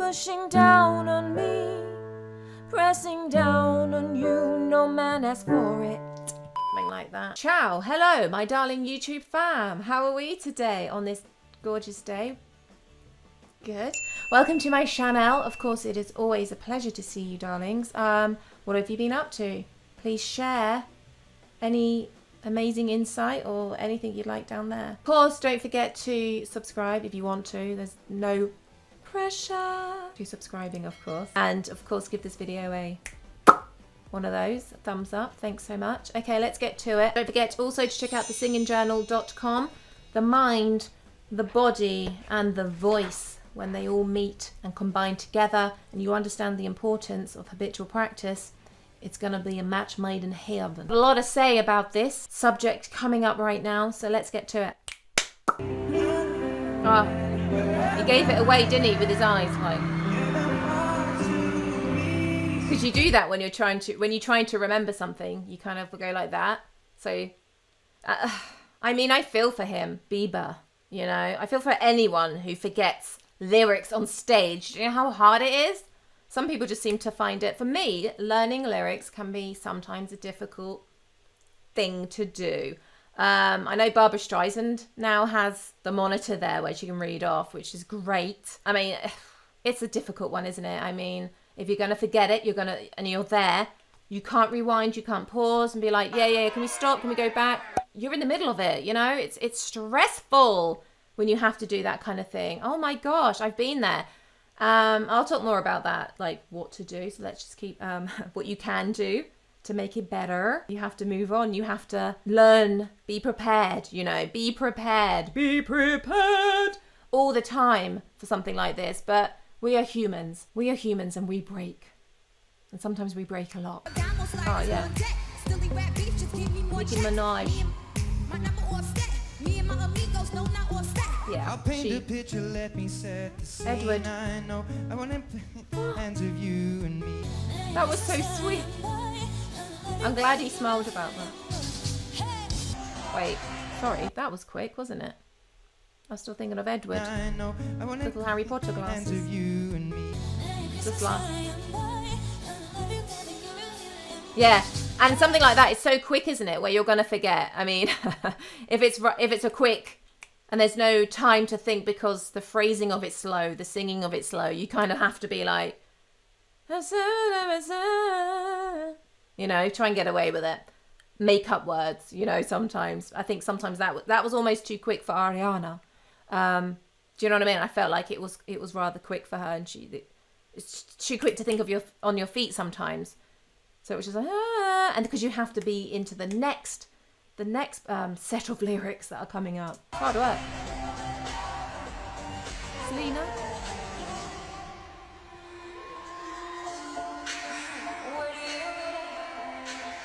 pushing down on me, pressing down on you, no man asks for it. Something like that. Ciao, hello, my darling YouTube fam. How are we today on this gorgeous day? Good. Welcome to my channel. Of course, it is always a pleasure to see you, darlings. What have you been up to? Please share any amazing insight or anything you'd like down there. Of course, don't forget to subscribe if you want to. There's no pressure to subscribing, of course. And of course, give this video a one of those thumbs up. Thanks so much. Okay, let's get to it. Don't forget also to check out thesingingjournal.com. The mind, the body, and the voice, when they all meet and combine together, and you understand the importance of habitual practice, it's going to be a match made in heaven. A lot to say about this subject coming up right now, so let's get to it. Oh, he gave it away, didn't he, with his eyes, like. Because you do that when you're trying to remember something, you kind of go like that. So, I mean, I feel for him, Bieber. You know, I feel for anyone who forgets lyrics on stage. Do you know how hard it is? Some people just seem to find it. For me, learning lyrics can be sometimes a difficult thing to do. I know Barbra Streisand now has the monitor there where she can read off, which is great. I mean, it's a difficult one, isn't it? I mean, if you're going to forget it, and you're there, you can't rewind, you can't pause and be like, yeah, can we stop? Can we go back? You're in the middle of it, you know? It's stressful when you have to do that kind of thing. Oh my gosh, I've been there. I'll talk more about that, like what to do. So let's just keep what you can do to make it better. You have to move on. You have to learn, be prepared, you know, be prepared all the time for something like this. But we are humans and we break. And sometimes we break a lot. Oh yeah. Nicki Minaj. Yeah, I'll paint a picture, let me set the scene. Edward. I know I want to hands of you and me. That was so sweet. I'm glad he smiled about that. Wait, sorry, that was quick, wasn't it? I was still thinking of Edward. I know I want Little Harry Potter hands glasses. of you and me. Just laugh. Yeah, and something like that is so quick, isn't it? Where you're gonna forget. I mean, if it's a quick. And there's no time to think because the phrasing of it's slow, the singing of it's slow. You kind of have to be like, you know, try and get away with it. Make up words, you know, sometimes. I think sometimes that was almost too quick for ARIANA. Do you know what I mean? I felt like it was rather quick for her, and it's too quick to think of on your feet sometimes. So it was just like, and because you have to be into the next set of lyrics that are coming up. Hard work. Selena.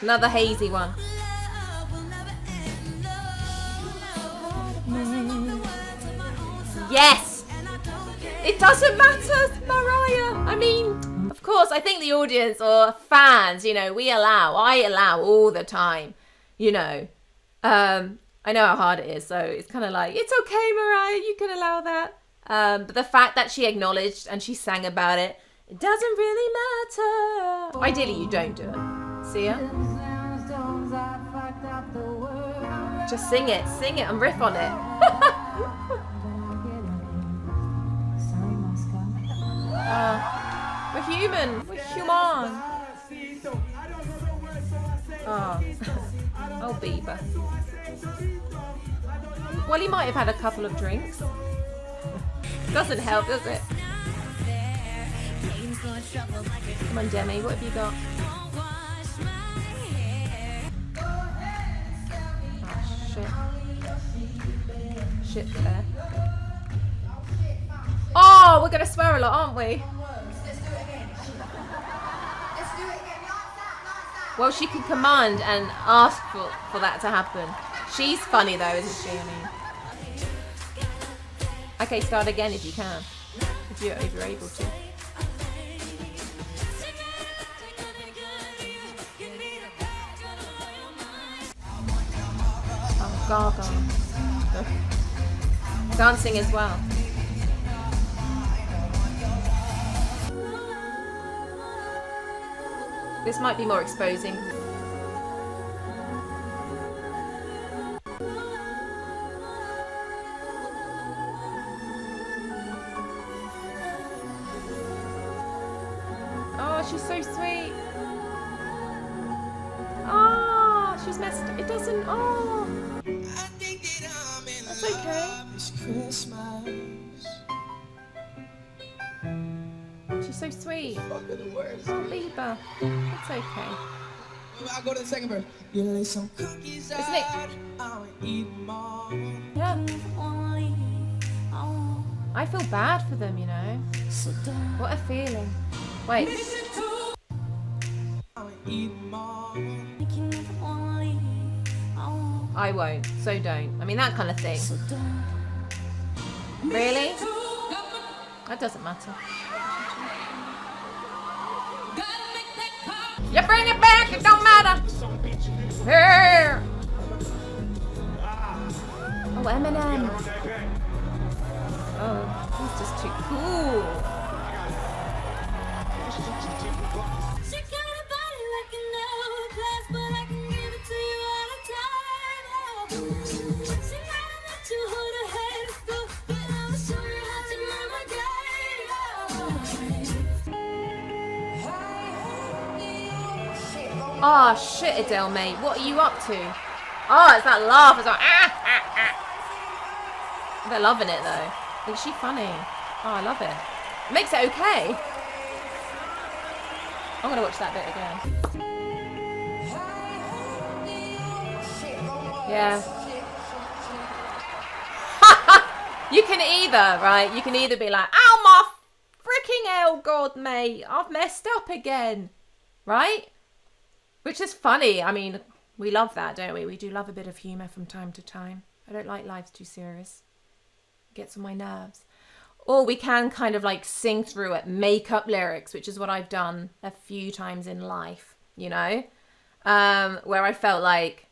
Another hazy one. Yes! It doesn't matter, Mariah. I mean, of course, I think the audience or fans, you know, I allow all the time, you know. I know how hard it is, so it's kind of like, it's okay, Mariah, you can allow that. But the fact that she acknowledged and she sang about it, it doesn't really matter. Ideally, you don't do it. See ya? Just sing it and riff on it. We're human. Oh, Bieber. Well, he might have had a couple of drinks. Doesn't help, does it? Come on, Demi, what have you got? Oh, shit there. Oh, we're going to swear a lot, aren't we? Well, she can command and ask for that to happen. She's funny though, isn't she? I mean. Okay, start again if you can. If you're able to. Oh, Gaga. Dancing as well. This might be more exposing. Oh, she's so sweet. Oh, she's messed. It doesn't. Oh, that's okay. She's so sweet. Oh, Bieber. It's okay. I'll go to the second verse. You lay some cookies out. Isn't it? I'll eat them all. Yeah. I feel bad for them, you know. What a feeling. Wait. I'll eat them all. I won't, so don't. I mean, that kind of thing. Really? That doesn't matter. You bring it back, it don't matter. Here. Oh, Eminem. Oh, he's just too cool. Oh shit, Adele, mate. What are you up to? Oh, it's that laugh. It's like They're loving it though. Is she funny? Oh, I love it. Makes it okay. I'm gonna watch that bit again. Yeah. You can either, right? You can either be like, "Ow, my freaking hell, God, mate, I've messed up again," right? Which is funny. I mean, we love that, don't we? We do love a bit of humour from time to time. I don't like life's too serious. It gets on my nerves. Or we can kind of like sing through it, make up lyrics, which is what I've done a few times in life, you know? Where I felt like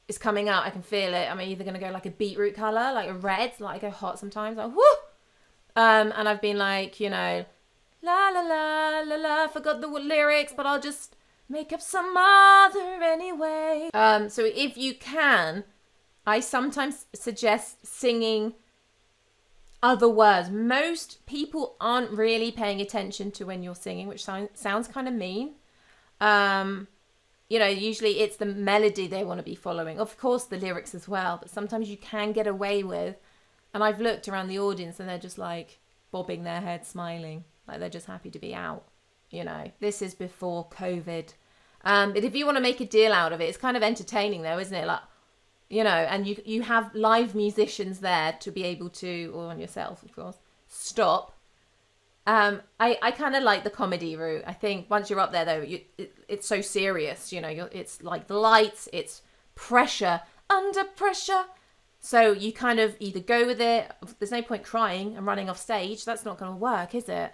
it's coming out, I can feel it. I'm either going to go like a beetroot colour, like a red, like I go hot sometimes, like whoo! And I've been like, you know, la la la la la, forgot the lyrics, but I'll just make up some other anyway. So if you can, I sometimes suggest singing other words. Most people aren't really paying attention to when you're singing, which sounds kind of mean. You know, usually it's the melody they want to be following. Of course, the lyrics as well, but sometimes you can get away with, and I've looked around the audience and they're just like bobbing their head, smiling, like they're just happy to be out. You know, this is before COVID. But if you want to make a deal out of it, it's kind of entertaining though, isn't it? Like, you know, and you have live musicians there to be able to, or on yourself, of course, stop. I kind of like the comedy route. I think once you're up there though, it's so serious, you know, it's like the lights, it's pressure, under pressure. So you kind of either go with it. There's no point crying and running off stage. That's not going to work, is it?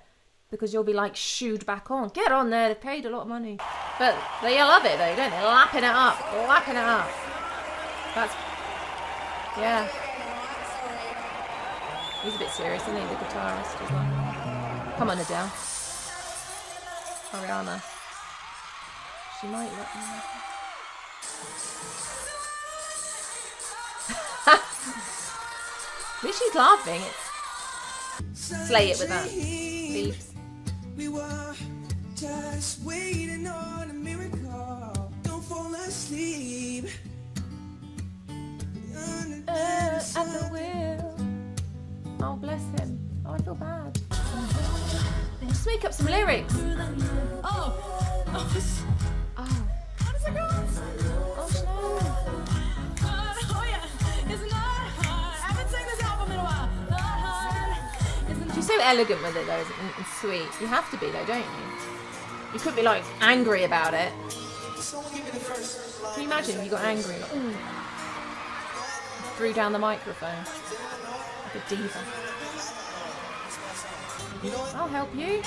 Because you'll be like shooed back on. Get on there. They've paid a lot of money. But they love it though, don't they? Lapping it up. Lapping it up. That's... Yeah. He's a bit serious, isn't he? The guitarist as well. Come on, Adele. ARIANA. She might let me. At least she's laughing. Slay it with that. Beeps. We were just waiting on a miracle. Don't fall asleep. At the wheel. Oh, bless him. Oh, I feel bad. Just make up some lyrics. Oh. Oh. How does it go? Oh, no. Oh yeah. It's not hard. I haven't sang this album in a while. Not hard. She's so elegant with it though, and sweet. You have to be though, don't you? You couldn't be like angry about it. Can you imagine if you got angry? Like, threw down the microphone. Like a diva. I'll help you.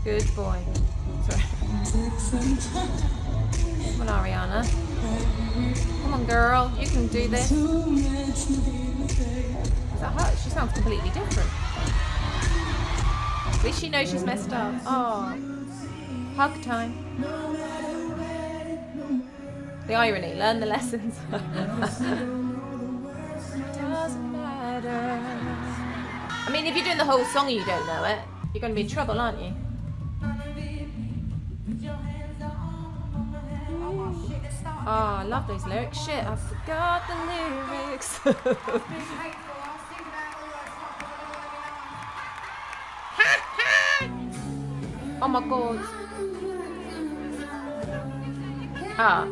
Good boy. Sorry. Come on, ARIANA. Come on, girl. You can do this. Is that her? She sounds completely different. At least she knows she's messed up. Oh, hug time. The irony, learn the lessons. Doesn't matter. I mean, if you're doing the whole song and you don't know it, you're going to be in trouble, aren't you? Oh, I love those lyrics. Shit, I forgot the lyrics. Oh my god. Ah.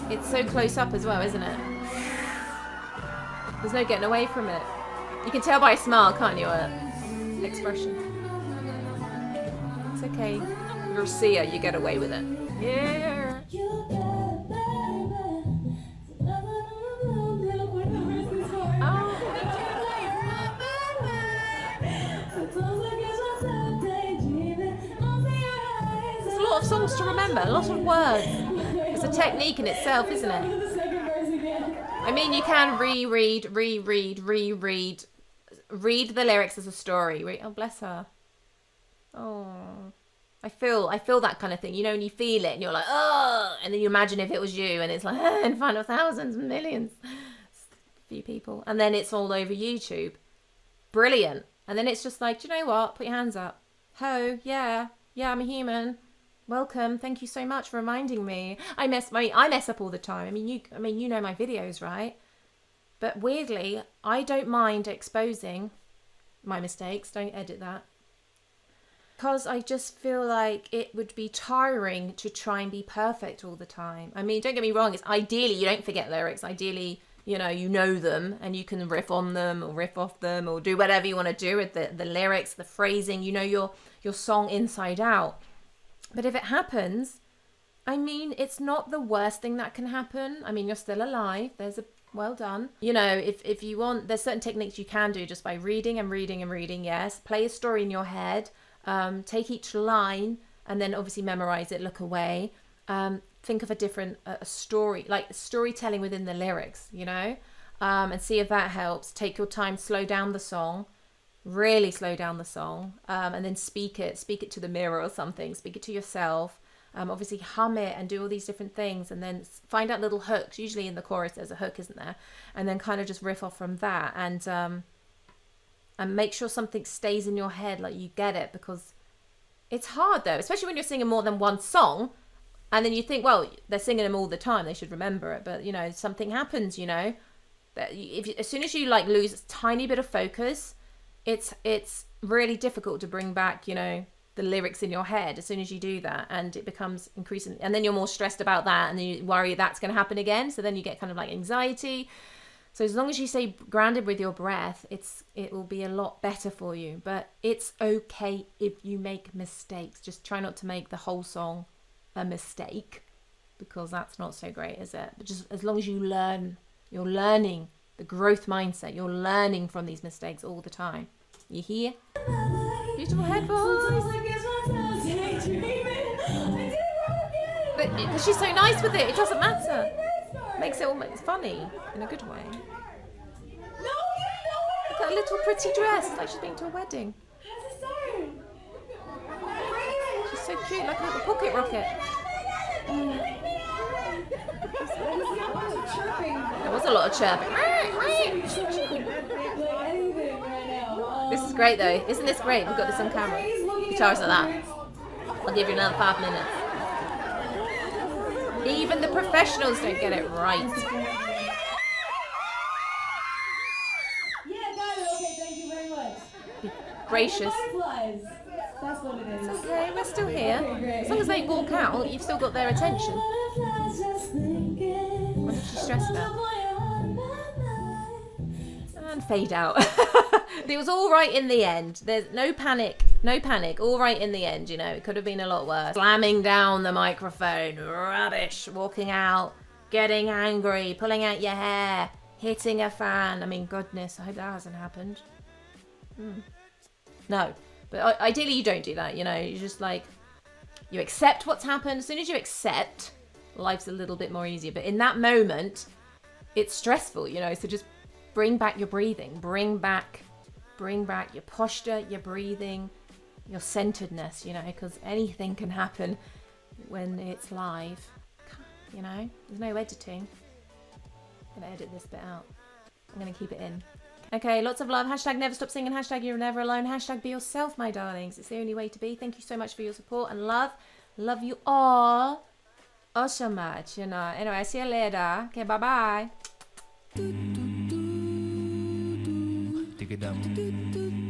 It's so close up as well, isn't it? There's no getting away from it. You can tell by a smile, can't you? Expression. It's okay. You're a seer, you get away with it. Yeah. There's a lot of songs to remember, a lot of words. It's a technique in itself, isn't it? I mean, you can reread the lyrics as a story. Oh, bless her. Oh, I feel that kind of thing. You know, when you feel it and you're like, oh, and then you imagine if it was you and it's like in front of thousands and millions, few people, and then it's all over YouTube. Brilliant. And then it's just like, do you know what? Put your hands up. Ho, yeah, I'm a human. Welcome. Thank you so much for reminding me. I mess up all the time. I mean, you know my videos, right? But weirdly, I don't mind exposing my mistakes. Don't edit that. Because I just feel like it would be tiring to try and be perfect all the time. I mean, don't get me wrong. It's ideally you don't forget lyrics. Ideally, you know them and you can riff on them or riff off them or do whatever you want to do with the lyrics, the phrasing. You know your song inside out. But if it happens, I mean, it's not the worst thing that can happen. I mean, you're still alive. There's a well done. You know, if you want, there's certain techniques you can do just by reading and reading and reading. Yes, play a story in your head. Take each line and then obviously memorize it. Look away. Think of a different story, like storytelling within the lyrics. You know, and see if that helps. Take your time. Slow down the song. Really slow down the song, and then speak it to the mirror or something, speak it to yourself, obviously hum it and do all these different things, and then find out little hooks. Usually in the chorus there's a hook, isn't there? And then kind of just riff off from that, and make sure something stays in your head, like you get it, because it's hard though, especially when you're singing more than one song, and then you think, well, they're singing them all the time, they should remember it, but you know, something happens, you know, that as soon as you like lose a tiny bit of focus, it's really difficult to bring back, you know, the lyrics in your head as soon as you do that, and it becomes increasingly, and then you're more stressed about that, and then you worry that's going to happen again, so then you get kind of like anxiety. So as long as you stay grounded with your breath, it will be a lot better for you. But it's okay if you make mistakes. Just try not to make the whole song a mistake, because that's not so great, is it? But just as long as you learn, you're learning the growth mindset. You're learning from these mistakes all the time. You hear? Beautiful head voice. But she's so nice with it. It doesn't matter. Makes it almost funny in a good way. Look at her little pretty dress, like she's been to a wedding. She's so cute, like a little pocket rocket. There was a lot of chirping. This is great though. Isn't this great? We've got this on camera. Guitars like that. I'll give you another 5 minutes. Even the professionals don't get it right. Yeah, got it. Okay, thank you very much. Gracious. Butterflies. That's what it is. It's okay, we're still here. As long as they walk out, you've still got their attention. What did she stress about? And fade out. It was all right in the end. There's no panic. No panic. All right in the end, you know. It could have been a lot worse. Slamming down the microphone. Rubbish. Walking out. Getting angry. Pulling out your hair. Hitting a fan. I mean, goodness. I hope that hasn't happened. No. But ideally you don't do that, you know. You just like, you accept what's happened. As soon as you accept, life's a little bit more easier. But in that moment, it's stressful, you know. So just bring back your breathing. Bring back your posture, your breathing, your centeredness, you know, because anything can happen when it's live, you know. There's no editing. I'm gonna edit this bit out. I'm gonna keep it in. Okay, lots of love. Hashtag never stop singing. Hashtag you're never alone. Hashtag be yourself, my darlings. It's the only way to be. Thank you so much for your support and love. Love you all. Oh, so much, you know. Anyway, see you later. Okay, bye-bye. Dig it down.